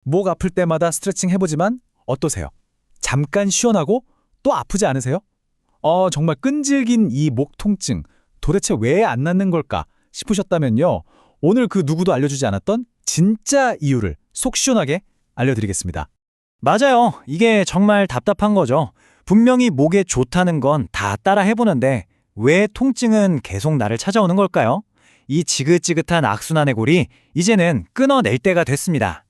목 아플 때마다 스트레칭 해보지만 어떠세요? 잠깐 시원하고 또 아프지 않으세요? 정말 끈질긴 이 목 통증 도대체 왜 안 낫는 걸까 싶으셨다면요. 오늘 그 누구도 알려주지 않았던 진짜 이유를 속 시원하게 알려드리겠습니다. 맞아요. 이게 정말 답답한 거죠. 분명히 목에 좋다는 건 다 따라 해보는데 왜 통증은 계속 나를 찾아오는 걸까요? 이 지긋지긋한 악순환의 골이 이제는 끊어낼 때가 됐습니다.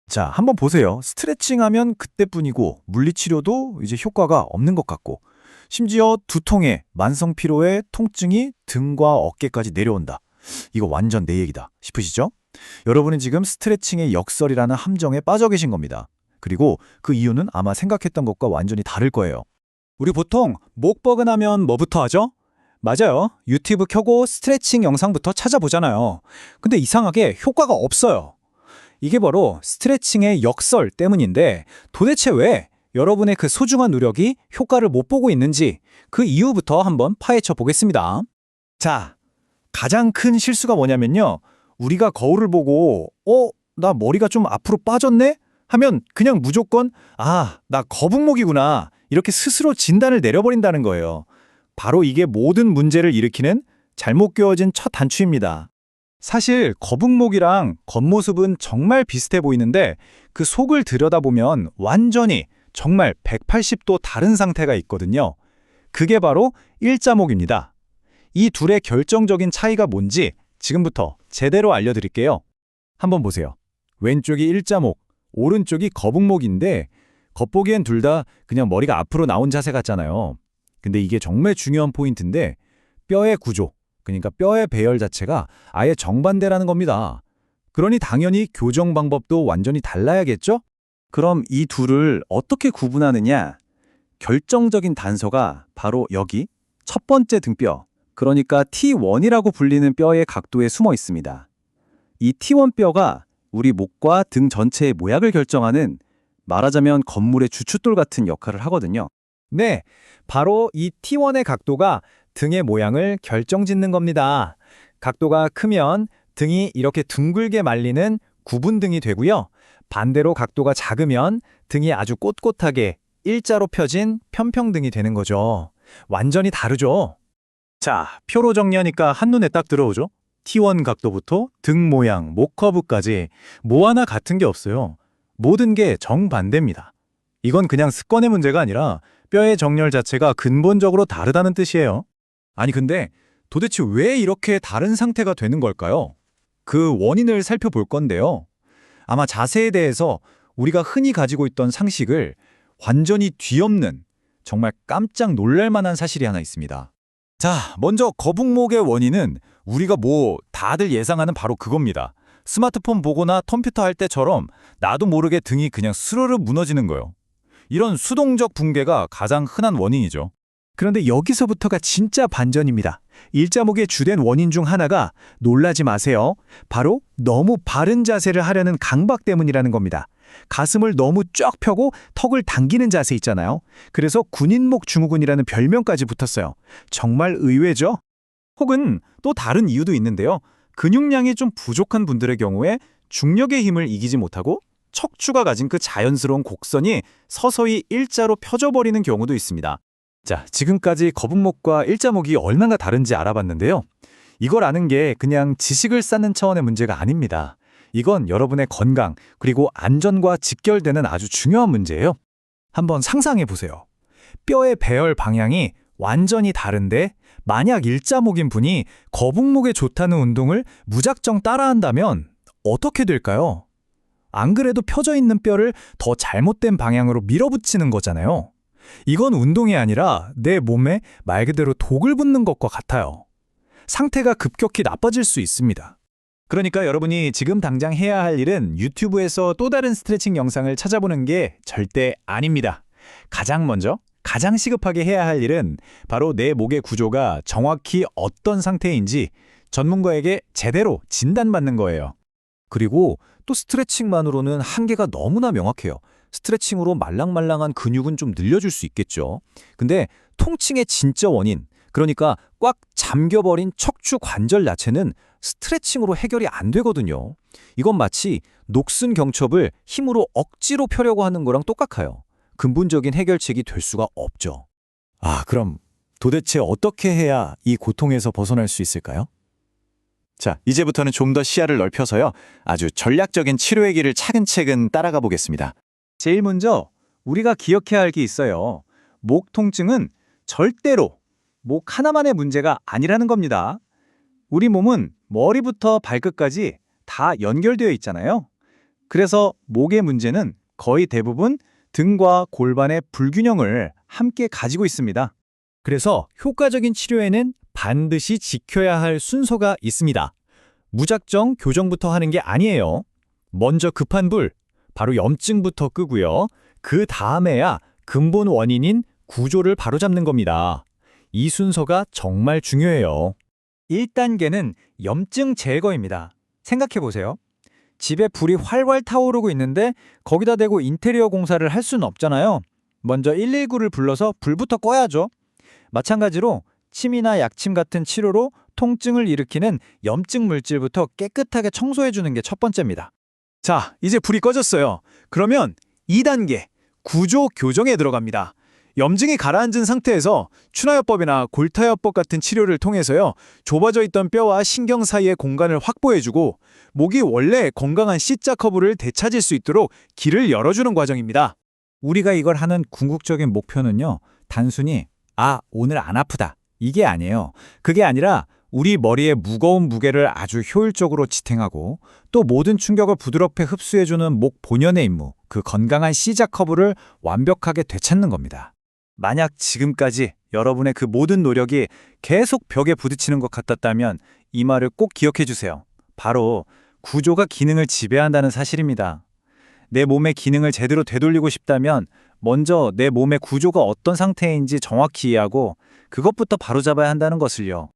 자, 한번 보세요. 스트레칭하면 그때뿐이고 물리치료도 이제 효과가 없는 것 같고 심지어 두통에 만성 피로에 통증이 등과 어깨까지 내려온다. 이거 완전 내 얘기다 싶으시죠? 여러분은 지금 스트레칭의 역설이라는 함정에 빠져 계신 겁니다. 그리고 그 이유는 아마 생각했던 것과 완전히 다를 거예요. 우리 보통 목 뻐근하면 뭐부터 하죠? 맞아요. 유튜브 켜고 스트레칭 영상부터 찾아보잖아요. 근데 이상하게 효과가 없어요. 이게 바로 스트레칭의 역설 때문인데 도대체 왜 여러분의 그 소중한 노력이 효과를 못 보고 있는지 그 이유부터 한번 파헤쳐 보겠습니다. 자, 가장 큰 실수가 뭐냐면요. 우리가 거울을 보고 나 머리가 좀 앞으로 빠졌네? 하면 그냥 무조건 나 거북목이구나 이렇게 스스로 진단을 내려버린다는 거예요. 바로 이게 모든 문제를 일으키는 잘못 끼워진 첫 단추입니다. 사실 거북목이랑 겉모습은 정말 비슷해 보이는데 그 속을 들여다보면 완전히 정말 180도 다른 상태가 있거든요. 그게 바로 일자목입니다. 이 둘의 결정적인 차이가 뭔지 지금부터 제대로 알려드릴게요. 한번 보세요. 왼쪽이 일자목, 오른쪽이 거북목인데 겉보기엔 둘 다 그냥 머리가 앞으로 나온 자세 같잖아요. 근데 이게 정말 중요한 포인트인데 뼈의 구조, 그러니까 뼈의 배열 자체가 아예 정반대라는 겁니다. 그러니 당연히 교정 방법도 완전히 달라야겠죠? 그럼 이 둘을 어떻게 구분하느냐? 결정적인 단서가 바로 여기 첫 번째 등뼈, 그러니까 T1이라고 불리는 뼈의 각도에 숨어 있습니다. 이 T1 뼈가 우리 목과 등 전체의 모양을 결정하는 말하자면 건물의 주춧돌 같은 역할을 하거든요. 네, 바로 이 T1의 각도가 등의 모양을 결정짓는 겁니다. 각도가 크면 등이 이렇게 둥글게 말리는 구분등이 되고요. 반대로 각도가 작으면 등이 아주 꼿꼿하게 일자로 펴진 편평등이 되는 거죠. 완전히 다르죠? 자, 표로 정리하니까 한눈에 딱 들어오죠? T1 각도부터 등 모양, 목 커브까지 뭐 하나 같은 게 없어요. 모든 게 정반대입니다. 이건 그냥 습관의 문제가 아니라 뼈의 정렬 자체가 근본적으로 다르다는 뜻이에요. 아니 근데 도대체 왜 이렇게 다른 상태가 되는 걸까요? 그 원인을 살펴볼 건데요. 아마 자세에 대해서 우리가 흔히 가지고 있던 상식을 완전히 뒤엎는 정말 깜짝 놀랄 만한 사실이 하나 있습니다. 자, 먼저 거북목의 원인은 우리가 다들 예상하는 바로 그겁니다. 스마트폰 보거나 컴퓨터 할 때처럼 나도 모르게 등이 그냥 스르르 무너지는 거예요. 이런 수동적 붕괴가 가장 흔한 원인이죠. 그런데 여기서부터가 진짜 반전입니다. 일자목의 주된 원인 중 하나가 놀라지 마세요. 바로 너무 바른 자세를 하려는 강박 때문이라는 겁니다. 가슴을 너무 쫙 펴고 턱을 당기는 자세 있잖아요. 그래서 군인목 증후군이라는 별명까지 붙었어요. 정말 의외죠? 혹은 또 다른 이유도 있는데요. 근육량이 좀 부족한 분들의 경우에 중력의 힘을 이기지 못하고 척추가 가진 그 자연스러운 곡선이 서서히 일자로 펴져버리는 경우도 있습니다. 자, 지금까지 거북목과 일자목이 얼마나 다른지 알아봤는데요. 이걸 아는 게 그냥 지식을 쌓는 차원의 문제가 아닙니다. 이건 여러분의 건강 그리고 안전과 직결되는 아주 중요한 문제예요. 한번 상상해 보세요. 뼈의 배열 방향이 완전히 다른데 만약 일자목인 분이 거북목에 좋다는 운동을 무작정 따라한다면 어떻게 될까요? 안 그래도 펴져 있는 뼈를 더 잘못된 방향으로 밀어붙이는 거잖아요. 이건 운동이 아니라 내 몸에 말 그대로 독을 붓는 것과 같아요. 상태가 급격히 나빠질 수 있습니다. 그러니까 여러분이 지금 당장 해야 할 일은 유튜브에서 또 다른 스트레칭 영상을 찾아보는 게 절대 아닙니다. 가장 먼저, 가장 시급하게 해야 할 일은 바로 내 목의 구조가 정확히 어떤 상태인지 전문가에게 제대로 진단받는 거예요. 그리고 또 스트레칭만으로는 한계가 너무나 명확해요. 스트레칭으로 말랑말랑한 근육은 좀 늘려줄 수 있겠죠. 근데 통증의 진짜 원인, 그러니까 꽉 잠겨버린 척추 관절 야채는 스트레칭으로 해결이 안 되거든요. 이건 마치 녹슨 경첩을 힘으로 억지로 펴려고 하는 거랑 똑같아요. 근본적인 해결책이 될 수가 없죠. 아, 그럼 도대체 어떻게 해야 이 고통에서 벗어날 수 있을까요? 자, 이제부터는 좀 더 시야를 넓혀서요. 아주 전략적인 치료의 길을 차근차근 따라가 보겠습니다. 제일 먼저 우리가 기억해야 할 게 있어요. 목 통증은 절대로 목 하나만의 문제가 아니라는 겁니다. 우리 몸은 머리부터 발끝까지 다 연결되어 있잖아요. 그래서 목의 문제는 거의 대부분 등과 골반의 불균형을 함께 가지고 있습니다. 그래서 효과적인 치료에는 반드시 지켜야 할 순서가 있습니다. 무작정 교정부터 하는 게 아니에요. 먼저 급한 불, 바로 염증부터 끄고요. 그 다음에야 근본 원인인 구조를 바로잡는 겁니다. 이 순서가 정말 중요해요. 1단계는 염증 제거입니다. 생각해보세요. 집에 불이 활활 타오르고 있는데 거기다 대고 인테리어 공사를 할 수는 없잖아요. 먼저 119를 불러서 불부터 꺼야죠. 마찬가지로 침이나 약침 같은 치료로 통증을 일으키는 염증 물질부터 깨끗하게 청소해주는 게 첫 번째입니다. 자, 이제 불이 꺼졌어요. 그러면 2단계, 구조 교정에 들어갑니다. 염증이 가라앉은 상태에서 추나요법이나 골타요법 같은 치료를 통해서요. 좁아져 있던 뼈와 신경 사이의 공간을 확보해주고 목이 원래 건강한 C자 커브를 되찾을 수 있도록 길을 열어주는 과정입니다. 우리가 이걸 하는 궁극적인 목표는요. 단순히 오늘 안 아프다. 이게 아니에요. 그게 아니라 우리 머리의 무거운 무게를 아주 효율적으로 지탱하고 또 모든 충격을 부드럽게 흡수해주는 목 본연의 임무, 그 건강한 C자 커브를 완벽하게 되찾는 겁니다. 만약 지금까지 여러분의 그 모든 노력이 계속 벽에 부딪히는 것 같았다면 이 말을 꼭 기억해 주세요. 바로 구조가 기능을 지배한다는 사실입니다. 내 몸의 기능을 제대로 되돌리고 싶다면 먼저 내 몸의 구조가 어떤 상태인지 정확히 이해하고 그것부터 바로잡아야 한다는 것을요.